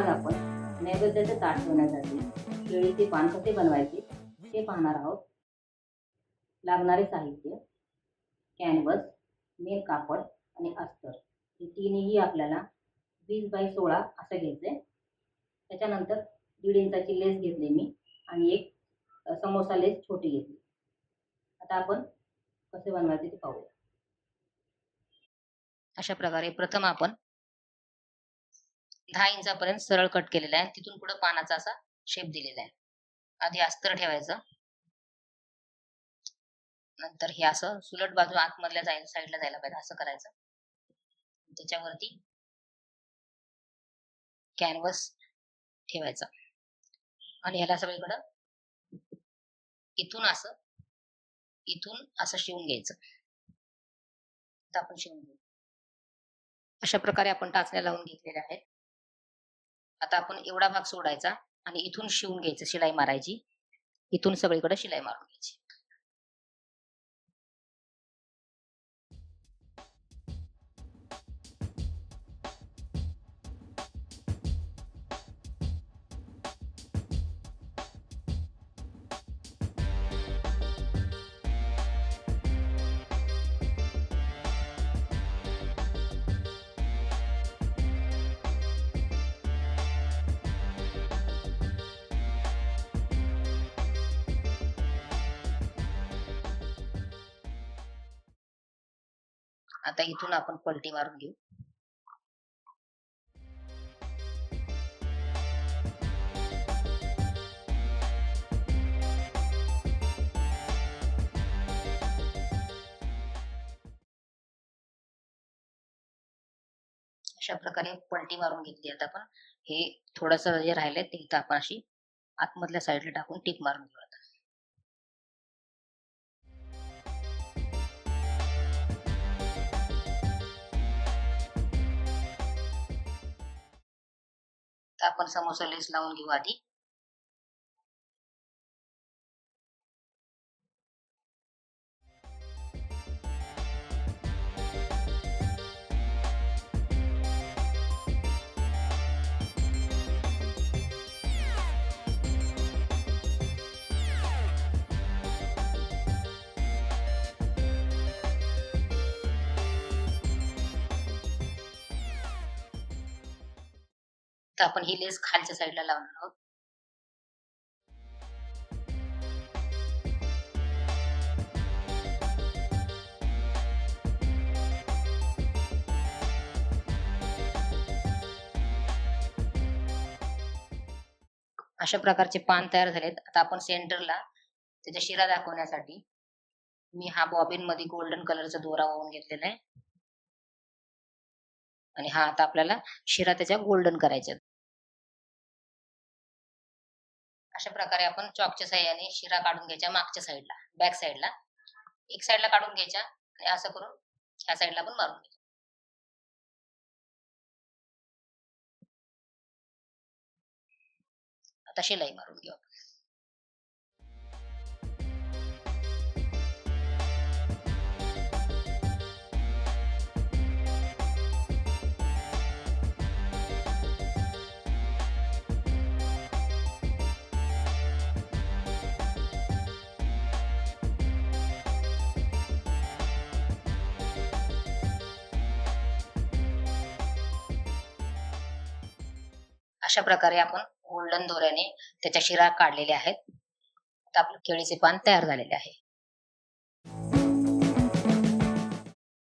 आज आपण नैवेद्याचे ताट ठेवण्यासाठी केळीचे पान कसे बनवायचे ते पाहणार आहोत. लागणारे साहित्य: कॅनव्हस, मेन कापड आणि अस्तर. हे तिन्ही आपल्याला 20x16 असं घ्यायचंय. त्याच्यानंतर 1.5 इंचाची लेस घेतली मी आणि एक समोसा लेस छोटी घेतली. आता आपण कसे बनवायचे ते पाहूया. अशा प्रकारे प्रथम आपण 10 इंचापर्यंत सरळ कट केलेला आहे. तिथून पुढे पानाचा असा शेप दिलेला आहे. आधी अस्तर ठेवायचं, नंतर हे असं सुलट बाजू आतमधल्या साईडला जायला पाहिजे असं करायचं. त्याच्यावरती कॅनव्हस ठेवायचा आणि ह्याला सगळीकडं इथून असं शिवून घ्यायचं. आता आपण शिवून घेऊ. अशा प्रकारे आपण टाचण्या लावून घेतलेल्या आहेत. आता आपण एवढा भाग सोडायचा आणि इथून शिवून घ्यायचं, शिलाई मारायची. इथून सगळीकडे शिलाई मारून घ्यायची. आता इथून आपण पलटी मारून घेऊ. अशा प्रकारे पलटी मारून घेतली. आता आपण हे थोडंसं जे राहिलंय ते इथं आपण अशी आतमधल्या साईडला टाकून टिप मारून घेऊ. आता आपण समोसा लेस लावून घेऊ आधी. तर आपण ही लेस खालच्या साईडला लावणार आहोत. अशा प्रकारचे पान तयार झालेत. आता आपण सेंटरला त्याच्या शिरा दाखवण्यासाठी मी हा बॉबिन मध्ये गोल्डन कलरचा दोरा वाहून घेतलेला आहे आणि हा आता आपल्याला शिरा त्याच्या गोल्डन करायचा. अशा प्रकारे आपण चॉकच्या साह्याने शिरा काढून घ्यायच्या. मागच्या साईडला, बॅक साईडला एक साईडला काढून घ्यायच्या आणि असं करून ह्या साईडला पण मारून घ्यायचं. आता शिलाई मारून घेऊ. अशा प्रकारे आपण गोल्डन दोऱ्याने त्याच्या शिरा काढलेल्या आहेत. आता आपले केळीचे पान तयार झालेले आहे.